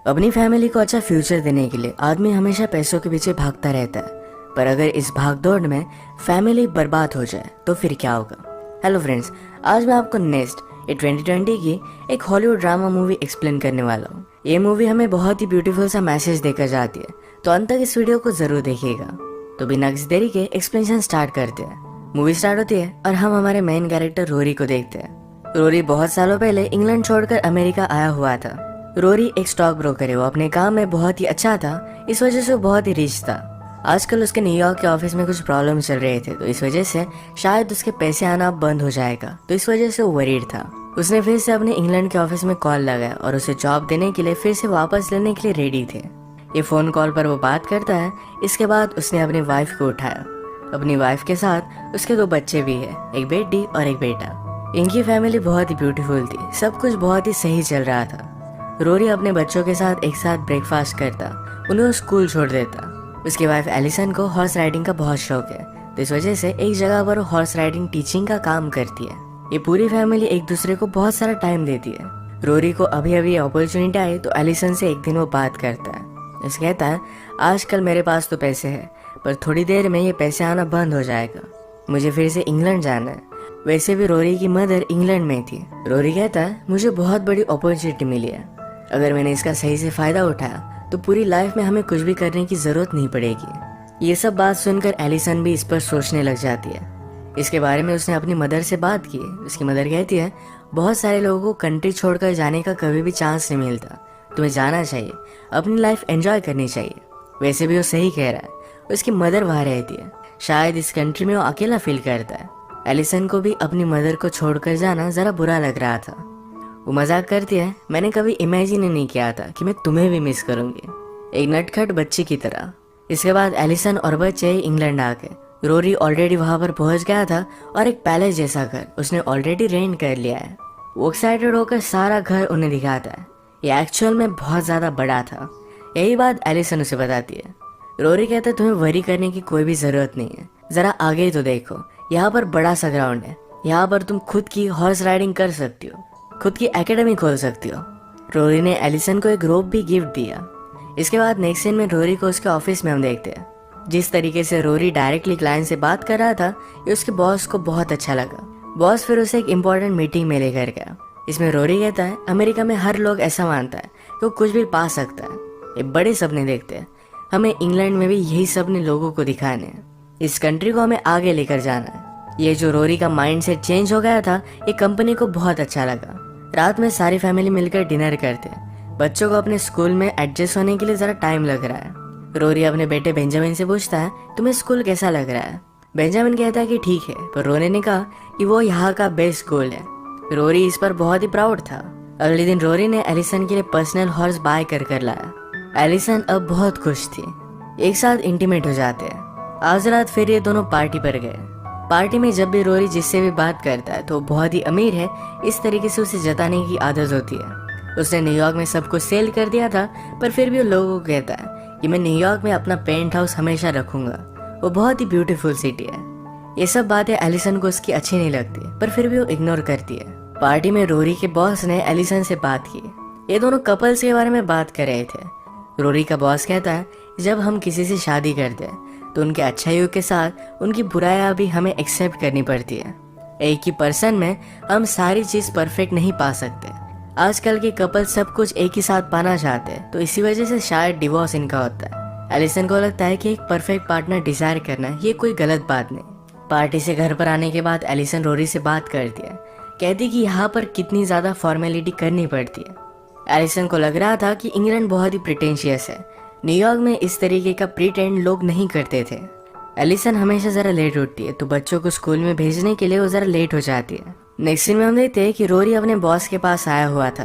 अपनी फैमिली को अच्छा फ्यूचर देने के लिए आदमी हमेशा पैसों के पीछे भागता रहता है, पर अगर इस भागदौड़ में फैमिली बर्बाद हो जाए तो फिर क्या होगा। हेलो फ्रेंड्स, आज मैं आपको नेक्स्ट 2020 की एक हॉलीवुड ड्रामा मूवी एक्सप्लेन करने वाला हूँ। ये मूवी हमें बहुत ही ब्यूटीफुल सा मैसेज देकर जाती है, तो अंत तक इस वीडियो को जरूर देखिएगा। तो बिना किसी देरी के एक्सप्लेनेशन स्टार्ट करते हैं। मूवी स्टार्ट होती है और हम हमारे मेन कैरेक्टर रोरी को देखते हैं। रोरी बहुत सालों पहले इंग्लैंड छोड़कर अमेरिका आया हुआ था। रोरी एक स्टॉक ब्रोकर है। वो अपने काम में बहुत ही अच्छा था, इस वजह से वो बहुत ही रिच था। आजकल उसके न्यूयॉर्क के ऑफिस में कुछ प्रॉब्लम चल रहे थे, तो इस वजह से शायद उसके पैसे आना बंद हो जाएगा, तो इस वजह से वो वरीड था। उसने फिर से अपने इंग्लैंड के ऑफिस में कॉल लगाया और उसे जॉब देने के लिए फिर से वापस लेने के लिए रेडी थे। ये फोन कॉल पर वो बात करता है। इसके बाद उसने अपनी वाइफ को उठाया। अपनी वाइफ के साथ उसके 2 बच्चे भी है, एक बेटी और एक बेटा। इनकी फैमिली बहुत ही ब्यूटीफुल थी, सब कुछ बहुत ही सही चल रहा था। रोरी अपने बच्चों के साथ एक साथ ब्रेकफास्ट करता, उन्हें स्कूल छोड़ देता। उसकी वाइफ एलिसन को हॉर्स राइडिंग का बहुत शौक है, तो इस वजह से एक जगह पर हॉर्स राइडिंग टीचिंग का काम करती है। ये पूरी फैमिली एक दूसरे को बहुत सारा टाइम देती है। रोरी को अभी अभी अपॉर्चुनिटी आई तो एलिसन से एक दिन वो बात करता है। उसे कहता है, आजकल मेरे पास तो पैसे है, पर थोड़ी देर में ये पैसे आना बंद हो जाएगा। मुझे फिर से इंग्लैंड जाना है। वैसे भी रोरी की मदर इंग्लैंड में थी। रोरी कहता है, मुझे बहुत बड़ी अपॉर्चुनिटी मिली है। अगर मैंने इसका सही से फायदा उठाया तो पूरी लाइफ में हमें कुछ भी करने की जरूरत नहीं पड़ेगी। ये सब बात सुनकर एलिसन भी इस पर सोचने लग जाती है। इसके बारे में उसने अपनी मदर से बात की। उसकी मदर कहती है, बहुत सारे लोगों को कंट्री छोड़कर जाने का कभी भी चांस नहीं मिलता, तुम्हें जाना चाहिए, अपनी लाइफ एंजॉय करनी चाहिए। वैसे भी वो सही कह रहा है। उसकी मदर वहाँ रहती है, शायद इस कंट्री में वो अकेला फील करता है। एलिसन को भी अपनी मदर को छोड़कर जाना जरा बुरा लग रहा था। वो मजाक करती है, मैंने कभी इमेजिन नहीं किया था कि मैं तुम्हें भी मिस करूंगी, एक नटखट बच्ची की तरह। इसके बाद एलिसन और बच्चे इंग्लैंड आ गए। रोरी ऑलरेडी वहां पर पहुंच गया था और एक पैलेस जैसा घर उसने ऑलरेडी रेंट कर लिया है। वो एक्साइटेड होकर सारा घर उन्हें दिखाता है। ये एक्चुअल में बहुत ज्यादा बड़ा था। यही बात एलिसन उसे बताती है। रोरी कहता है, तुम्हें वरी करने की कोई भी जरूरत नहीं है, जरा आगे तो देखो, यहाँ पर बड़ा सा ग्राउंड है, यहाँ पर तुम खुद की हॉर्स राइडिंग कर सकती हो, खुद की एकेडमी खोल सकती हो। रोरी ने एलिसन को एक रोप भी गिफ्ट दिया। इसके बाद नेक्स्ट सीन में रोरी को उसके ऑफिस में हम देखते हैं। जिस तरीके से रोरी डायरेक्टली क्लाइंट से बात कर रहा था, ये उसके बॉस को बहुत अच्छा लगा। बॉस फिर उसे एक इम्पोर्टेंट मीटिंग में लेकर गया। इसमें रोरी कहता है, अमेरिका में हर लोग ऐसा मानता है कि वो कुछ भी पा सकता है, ये बड़े सपने देखते हैं। हमें इंग्लैंड में भी यही सपने लोगों को दिखाने हैं। इस कंट्री को हमें आगे लेकर जाना है। ये जो रोरी का माइंड सेट चेंज हो गया था, ये कंपनी को बहुत अच्छा लगा। रात में सारी फैमिली मिलकर डिनर करते हैं। बच्चों को अपने स्कूल में एडजस्ट होने के लिए जरा टाइम लग रहा है। रोरी अपने बेटे बेंजामिन से पूछता है, तुम्हें स्कूल कैसा लग रहा है। बेंजामिन कहता है कि ठीक है, पर रोरी ने कहा कि वो यहाँ का बेस्ट स्कूल है। रोरी इस पर बहुत ही प्राउड था। अगले दिन रोरी ने एलिसन के लिए पर्सनल हॉर्स बाय कर लाया। एलिसन अब बहुत खुश थी। एक साथ इंटीमेट हो जाते हैं। आज रात फिर ये दोनों पार्टी पर गए। पार्टी में जब भी रोरी जिससे भी बात करता है तो वो बहुत ही अमीर है, इस तरीके से उसे जताने की आदत होती है। उसने न्यूयॉर्क में सब कुछ सेल कर दिया था, पर फिर भी वो लोगों को कहता है कि मैं न्यूयॉर्क में अपना पेंट हाउस हमेशा रखूंगा, वो बहुत ही ब्यूटीफुल सिटी है। ये सब बातें एलिसन को उसकी अच्छी नहीं लगती, पर फिर भी वो इग्नोर करती है। पार्टी में रोरी के बॉस ने एलिसन से बात की। ये दोनों कपल्स के बारे में बात कर रहे थे। रोरी का बॉस कहता है, जब हम किसी से शादी करते हैं तो उनके अच्छाइयों के साथ उनकी बुराइयां भी हमें एक्सेप्ट करनी पड़ती है। एक ही पर्सन में हम सारी चीज परफेक्ट नहीं पा सकते। आजकल के कपल सब कुछ एक ही साथ पाना चाहते हैं, तो इसी वजह से शायद डिवोर्स इनका होता है। एलिसन को लगता है कि एक परफेक्ट पार्टनर डिजायर करना ये कोई गलत बात नहीं। पार्टी से घर पर आने के बाद एलिसन रोरी से बात करती है, कहती कि यहाँ पर कितनी ज्यादा फॉर्मेलिटी करनी पड़ती है। एलिसन को लग रहा था कि इंग्लैंड बहुत ही प्रिटेंशियस है। न्यूयॉर्क में इस तरीके का प्रिटेंड लोग नहीं करते थे। एलिसन हमेशा जरा लेट उठती है, तो बच्चों को स्कूल में भेजने के लिए वो जरा लेट हो जाती है। नेक्स्ट सीन में हम देखते हैं कि रोरी अपने बॉस के पास आया हुआ था।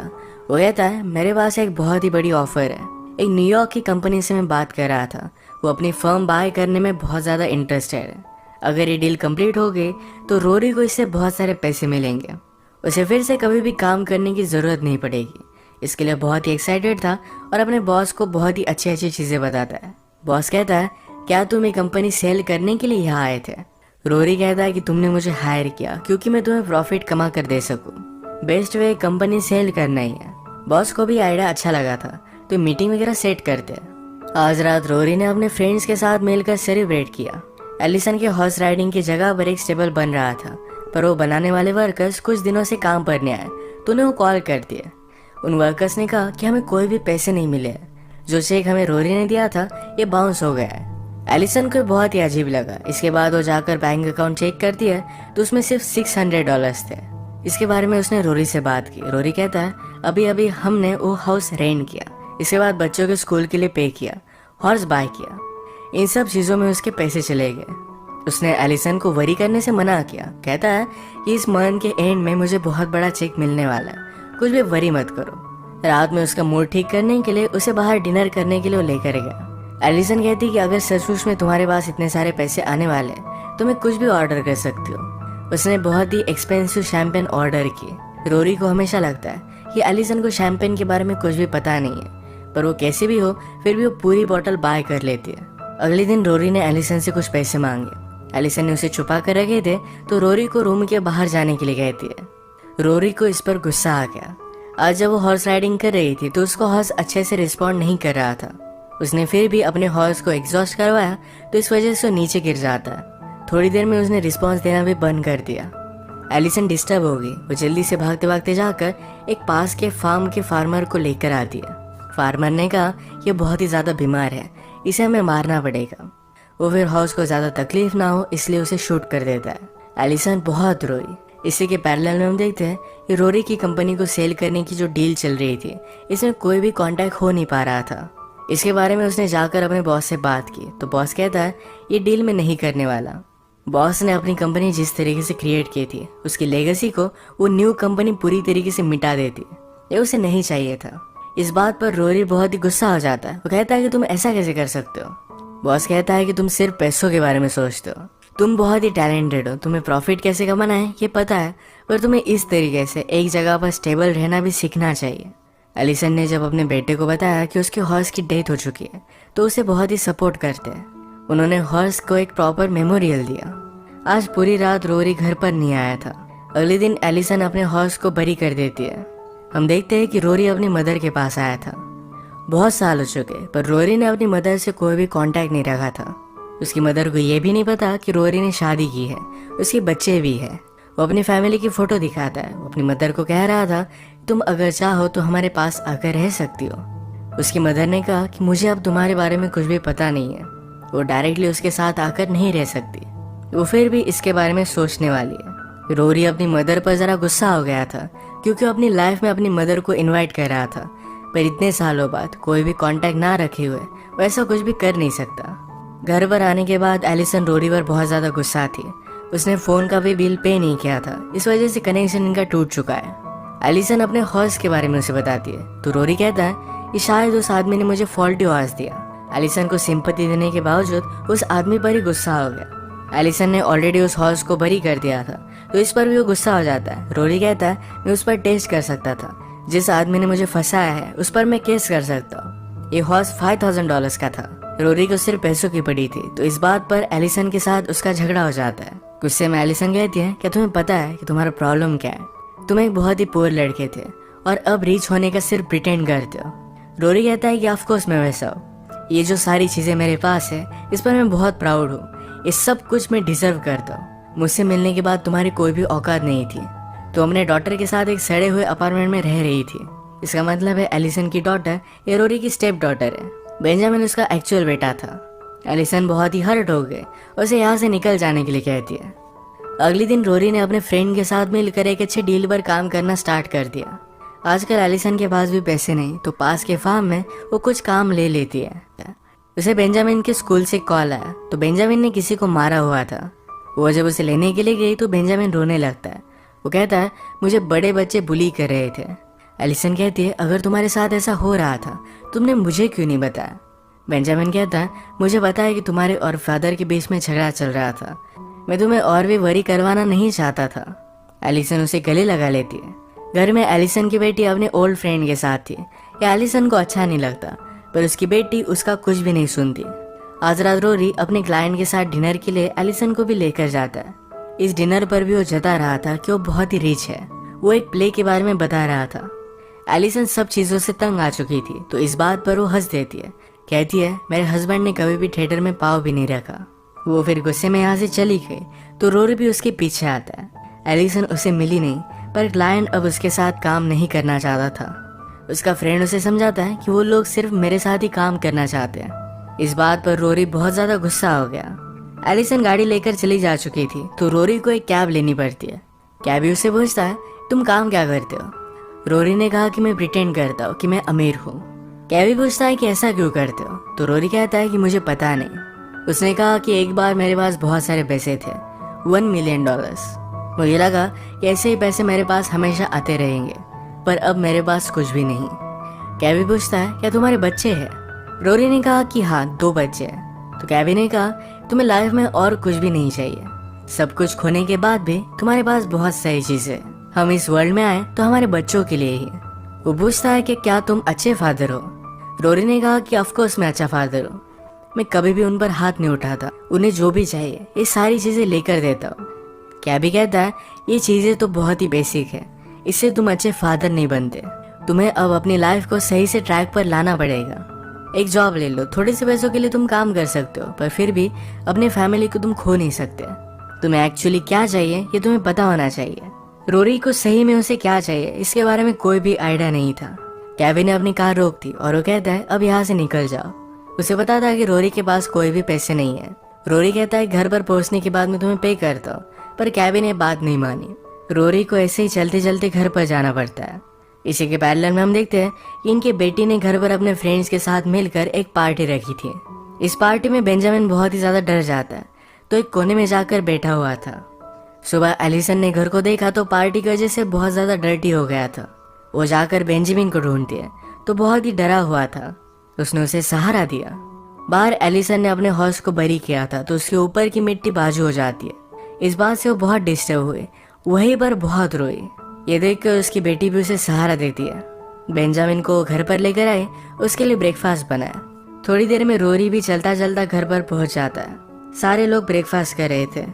वो कहता है, मेरे पास एक बहुत ही बड़ी ऑफर है। एक न्यूयॉर्क की कंपनी से मैं बात कर रहा था। वो अपनी फर्म बाय करने में बहुत ज्यादा इंटरेस्टेड है। अगर ये डील कंप्लीट हो गई तो रोरी को इससे बहुत सारे पैसे मिलेंगे। उसे फिर से कभी भी काम करने की जरूरत नहीं पड़ेगी। इसके लिए बहुत ही एक्साइटेड था और अपने बॉस को बहुत ही अच्छी अच्छी चीजें बताता है। बॉस कहता है, क्या तुम ये कंपनी सेल करने के लिए यहाँ आए थे। रोरी कहता है कि तुमने मुझे हायर किया क्योंकि मैं तुम्हें प्रॉफिट कमा कर दे सकूं। बेस्ट वे कंपनी सेल करना ही है। बॉस को भी आइडिया अच्छा लगा था। तो मीटिंग वगैरह सेट करते हैं। आज रात रोरी ने अपने फ्रेंड्स के साथ मिलकर सेलिब्रेट किया। एलिसन के हॉर्स राइडिंग की जगह पर एक स्टेबल बन रहा था, पर वो बनाने वाले वर्कर्स कुछ दिनों से काम पर नहीं आए तो उन्हें वो कॉल कर दिया। उन वर्कर्स ने कहा कि हमें कोई भी पैसे नहीं मिले हैं, जो चेक हमें रोरी ने दिया था ये बाउंस हो गया है। एलिसन को बहुत ही अजीब लगा। इसके बाद वो जाकर बैंक अकाउंट चेक करती है तो उसमें सिर्फ $600 थे। इसके बारे में उसने रोरी से बात की। रोरी कहता है अभी अभी हमने वो हाउस रेंट किया, इसके बाद बच्चों के स्कूल के लिए पे किया, हॉर्स बाय किया, इन सब चीज़ों में उसके पैसे चले गए। उसने एलिसन को वरी करने से मना किया। कहता है कि इस मंथ के एंड में मुझे बहुत बड़ा चेक मिलने वाला है, कुछ भी वरी मत करो। रात में उसका मूड ठीक करने के लिए उसे बाहर डिनर करने के लिए वो लेकर गया। एलिसन कहती कि अगर सचमुच में तुम्हारे पास इतने सारे पैसे आने वाले हैं तो मैं कुछ भी ऑर्डर कर सकती हूँ। उसने बहुत ही एक्सपेंसिव शैम्पेन ऑर्डर की। रोरी को हमेशा लगता है कि एलिसन को शैम्पेन के बारे में कुछ भी पता नहीं है, पर वो कैसे भी हो फिर भी वो पूरी बोतल बाय कर लेती है। अगले दिन रोरी ने एलिसन से कुछ पैसे मांगे। एलिसन ने उसे छुपा कर रखे थे तो रोरी को रूम के बाहर जाने के लिए कहती है। रोरी को इस पर गुस्सा आ गया। आज जब वो हॉर्स राइडिंग कर रही थी तो उसका हॉर्स अच्छे से रिस्पॉन्ड नहीं कर रहा था। उसने फिर भी अपने हॉर्स को एग्जॉस्ट करवाया तो इस वजह से वो नीचे गिर जाता है। थोड़ी देर में उसने रिस्पॉन्स देना भी बंद कर दिया। एलिसन डिस्टर्ब हो गई। वो जल्दी से भागते भागते जाकर एक पास के फार्म के फार्मर को लेकर आती है। फार्मर ने कहा ये बहुत ही ज्यादा बीमार है, इसे हमें मारना पड़ेगा। वो फिर हॉर्स को ज्यादा तकलीफ ना हो इसलिए उसे शूट कर देता है। एलिसन बहुत रोई। इसी के पैरेलल में हम देखते हैं कि रोरी की कंपनी को सेल करने की जो डील चल रही थी इसमें कोई भी कांटेक्ट हो नहीं पा रहा था। इसके बारे में उसने जाकर अपने बॉस से बात की तो बॉस कहता है ये डील में नहीं करने वाला। बॉस ने अपनी कंपनी जिस तरीके से क्रिएट की थी उसकी लेगेसी को वो न्यू कंपनी पूरी तरीके से मिटा देती। ये उसे नहीं चाहिए था। इस बात पर रोरी बहुत ही गुस्सा हो जाता है। वो कहता है कि तुम ऐसा कैसे कर सकते हो। बॉस कहता है कि तुम सिर्फ पैसों के बारे में सोचते हो, तुम बहुत ही टैलेंटेड हो, तुम्हें प्रॉफिट कैसे कमाना है ये पता है, पर तुम्हें इस तरीके से एक जगह पर स्टेबल रहना भी सीखना चाहिए। एलिसन ने जब अपने बेटे को बताया कि उसके हॉर्स की डेथ हो चुकी है तो उसे बहुत ही सपोर्ट करते हैं। उन्होंने हॉर्स को एक प्रॉपर मेमोरियल दिया। आज पूरी रात रोरी घर पर नहीं आया था। अगले दिन एलिसन अपने हॉर्स को बरी कर देती है। हम देखते हैं कि रोरी अपनी मदर के पास आया था। बहुत साल हो चुके पर रोरी ने अपनी मदर से कोई भी कांटेक्ट नहीं रखा था। उसकी मदर को ये भी नहीं पता कि रोरी ने शादी की है, उसके बच्चे भी है। वो अपनी फैमिली की फोटो दिखाता है। वो अपनी मदर को कह रहा था तुम अगर चाहो तो हमारे पास आकर रह सकती हो। उसकी मदर ने कहा कि मुझे अब तुम्हारे बारे में कुछ भी पता नहीं है। वो डायरेक्टली उसके साथ आकर नहीं रह सकती। वो फिर भी इसके बारे में सोचने वाली है। रोरी अपनी मदर पर जरा गुस्सा हो गया था क्योंकि वो अपनी लाइफ में अपनी मदर को इनवाइट कर रहा था, पर इतने सालों बाद कोई भी कांटेक्ट ना रखे हुए वो ऐसा कुछ भी कर नहीं सकता। घर पर आने के बाद एलिसन रोरी पर बहुत ज्यादा गुस्सा थी। उसने फोन का भी बिल पे नहीं किया था, इस वजह से कनेक्शन इनका टूट चुका है। एलिसन अपने हॉर्स के बारे में उसे बताती है तो रोरी कहता है कि शायद उस आदमी ने मुझे फॉल्टी हॉर्स दिया। एलिसन को सिंपैथी देने के बावजूद उस आदमी पर ही गुस्सा हो गया। एलिसन ने ऑलरेडी उस हॉर्स को बरी कर दिया था तो इस पर भी वो गुस्सा हो जाता है। रोरी कहता है मैं उस पर टेस्ट कर सकता था, जिस आदमी ने मुझे फंसाया है उस पर मैं केस कर सकता हूँ। ये हॉर्स $5,000 का था। रोरी को सिर्फ पैसों की पड़ी थी तो इस बात पर एलिसन के साथ उसका झगड़ा हो जाता है। गुस्से में एलिसन कहती है कि तुम्हें पता है कि तुम्हारा प्रॉब्लम क्या है, तुम एक बहुत ही पुअर लड़के थे और अब रीच होने का सिर्फ प्रिटेंड करते हो। रोरी कहता है कि ऑफकोर्स मैं वैसा हूँ, ये जो सारी चीजें मेरे पास है इस पर मैं बहुत प्राउड हूँ, ये सब कुछ मैं डिजर्व करता हूँ। मुझसे मिलने के बाद तुम्हारी कोई भी औकात नहीं थी। तो अपने डॉटर के साथ एक सड़े हुए अपार्टमेंट में रह रही थी। इसका मतलब है एलिसन की डॉटर ये रोरी की स्टेप डॉटर है। बेंजामिन उसका एक्चुअल बेटा था। एलिसन बहुत ही हर्ट हो गए और उसे यहाँ से निकल जाने के लिए कहती है। अगले दिन रोरी ने अपने फ्रेंड के साथ मिलकर एक अच्छे डील पर काम करना स्टार्ट कर दिया। आजकल एलिसन के पास भी पैसे नहीं तो पास के फार्म में वो कुछ काम ले लेती है। उसे बेंजामिन के स्कूल से कॉल आया तो बेंजामिन ने किसी को मारा हुआ था। वो जब उसे लेने के लिए गई तो बेंजामिन रोने लगता है। वो कहता है मुझे बड़े बच्चे बुली कर रहे थे। एलिसन कहती है अगर तुम्हारे साथ ऐसा हो रहा था तुमने मुझे क्यों नहीं बताया। बेंजामिन कहता है मुझे पता है कि तुम्हारे और फादर के बीच में झगड़ा चल रहा था, मैं तुम्हें और भी वरी करवाना नहीं चाहता था। एलिसन उसे गले लगा लेती है। घर में एलिसन की बेटी अपने ओल्ड फ्रेंड के साथ थी। ये एलिसन को अच्छा नहीं लगता पर उसकी बेटी उसका कुछ भी नहीं सुनती। आज रात रोरी अपने क्लाइंट के साथ डिनर के लिए एलिसन को भी लेकर जाता है। इस डिनर पर भी वो जता रहा था कि वो बहुत ही रिच है। वो एक प्ले के बारे में बता रहा था। एलिसन सब चीज़ों से तंग आ चुकी थी, तो इस बात पर वो हंस देती है। कहती है मेरे हस्बैंड ने कभी भी थिएटर में पाँव भी नहीं रखा। वो फिर गुस्से में यहाँ से चली गई, तो रोरी भी उसके पीछे आता है। एलिसन उसे मिली नहीं, पर क्लाइंट अब उसके साथ काम नहीं करना चाहता था। उसका फ्रेंड उसे समझाता है कि वो लोग सिर्फ मेरे साथ ही काम करना चाहते हैं। इस बात पर रोरी बहुत ज़्यादा गुस्सा हो गया। एलिसन गाड़ी लेकर चली जा चुकी थी, तो रोरी को एक कैब लेनी पड़ती है। कैबी उसे पूछता है तुम काम क्या करते हो? रोरी ने कहा कि मैं प्रिटेंड करता हूँ कि मैं अमीर हूँ। कैबी पूछता है कि ऐसा क्यों करते हो? तो रोरी कहता है कि मुझे पता नहीं। उसने कहा कि एक बार मेरे पास बहुत सारे पैसे थे, $1 मिलियन। मुझे लगा कि ऐसे ही पैसे मेरे पास हमेशा आते रहेंगे, पर अब मेरे पास कुछ भी नहीं। कैबी पूछता है क्या तुम्हारे बच्चे हैं? रोरी ने कहा कि हाँ 2 बच्चे हैं। तो कैबी ने कहा तुम्हें लाइफ में और कुछ भी नहीं चाहिए, सब कुछ खोने के बाद भी तुम्हारे पास बहुत सारी चीजें। हम इस वर्ल्ड में आए तो हमारे बच्चों के लिए ही। वो पूछता है कि क्या तुम अच्छे फादर हो? रोरी ने कहा कि ऑफकोर्स मैं अच्छा फादर हूँ, मैं कभी भी उन पर हाथ नहीं उठाता, उन्हें जो भी चाहिए ये सारी चीजें लेकर देता हूँ। कैबी कहता है ये चीजें तो बहुत ही बेसिक है, इससे तुम अच्छे फादर नहीं बनते। तुम्हें अब अपनी लाइफ को सही से ट्रैक पर लाना पड़ेगा। एक जॉब ले लो, थोड़े से पैसों के लिए तुम काम कर सकते हो, पर फिर भी अपनी फैमिली को तुम खो नहीं सकते। तुम्हें एक्चुअली क्या चाहिए ये तुम्हें पता होना चाहिए। रोरी को सही में उसे क्या चाहिए इसके बारे में कोई भी आइडिया नहीं था। कैबी ने अपनी कार रोक दी और वो कहता है अब यहाँ से निकल जाओ। उसे पता था कि रोरी के पास कोई भी पैसे नहीं है। रोरी कहता है घर पर पहुंचने के बाद मैं तुम्हें पे करता हूँ, पर कैबी ने बात नहीं मानी। रोरी को ऐसे ही चलते चलते घर पर जाना पड़ता है। इसी के पैरेलल में हम देखते हैं कि इनके बेटी ने घर पर अपने फ्रेंड्स के साथ मिलकर एक पार्टी रखी थी। इस पार्टी में बेंजामिन बहुत ही ज्यादा डर जाता है, तो एक कोने में जाकर बैठा हुआ था। सुबह एलिसन ने घर को देखा तो पार्टी की वजह से बहुत ज्यादा डर्टी हो गया था। वो जाकर बेंजामिन को ढूंढती है तो बहुत ही डरा हुआ था। उसने उसे सहारा दिया। बाहर एलिसन ने अपने हॉर्स को बरी किया था, तो उसके ऊपर की मिट्टी बाजू हो जाती है। इस बात से वो बहुत डिस्टर्ब हुए, वहीं पर बहुत रोई। ये देखकर उसकी बेटी भी उसे सहारा देती है। बेंजामिन को घर पर लेकर आए, उसके लिए ब्रेकफास्ट बनाया। थोड़ी देर में रोरी भी चलता चलता घर पर पहुंच जाता है। सारे लोग ब्रेकफास्ट कर रहे थे।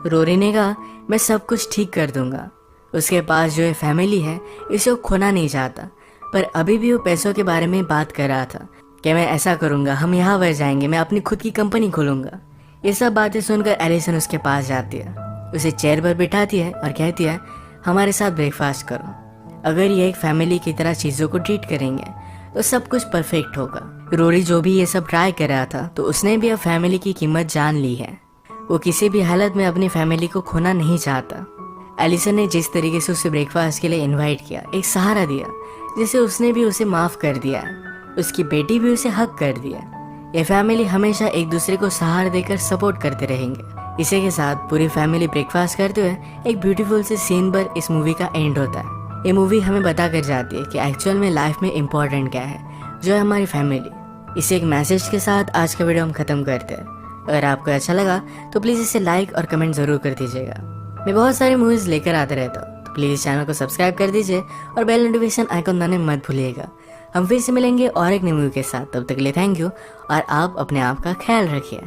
रोरी ने कहा मैं सब कुछ ठीक कर दूंगा। उसके पास जो ये फैमिली है इसे वो खोना नहीं चाहता, पर अभी भी वो पैसों के बारे में बात कर रहा था कि मैं ऐसा करूंगा, हम यहाँ पर जाएंगे, मैं अपनी खुद की कंपनी खोलूंगा। ये सब बातें सुनकर एलिसन उसके पास जाती है, उसे चेयर पर बिठाती है और कहती है हमारे साथ ब्रेकफास्ट करो। अगर ये एक फैमिली की तरह चीज़ों को ट्रीट करेंगे तो सब कुछ परफेक्ट होगा। रोरी जो भी ये सब ट्राई कर रहा था, तो उसने भी अब फैमिली की कीमत जान ली है। वो किसी भी हालत में अपनी फैमिली को खोना नहीं चाहता। एलिसन ने जिस तरीके से उसे ब्रेकफास्ट के लिए इनवाइट किया, एक सहारा दिया, जिसे उसने भी उसे माफ कर दिया। उसकी बेटी भी उसे हक कर दिया। ये फैमिली हमेशा एक दूसरे को सहारा देकर सपोर्ट करते रहेंगे। इसी के साथ पूरी फैमिली ब्रेकफास्ट करते हुए एक ब्यूटीफुल से सीन पर इस मूवी का एंड होता है। ये मूवी हमें बता कर जाती है कि एक्चुअल में लाइफ में इम्पोर्टेंट क्या है, जो है हमारी फैमिली। इसे एक मैसेज के साथ आज का वीडियो हम खत्म करते हैं। अगर आपको अच्छा लगा तो प्लीज़ इसे लाइक और कमेंट ज़रूर कर दीजिएगा। मैं बहुत सारी मूवीज़ लेकर आता रहता हूँ, तो प्लीज़ चैनल को सब्सक्राइब कर दीजिए और बेल नोटिफिकेशन आइकन दबाना मत भूलिएगा। हम फिर से मिलेंगे और एक नई मूवी के साथ। तब तक के लिए थैंक यू और आप अपने आप का ख्याल रखिए।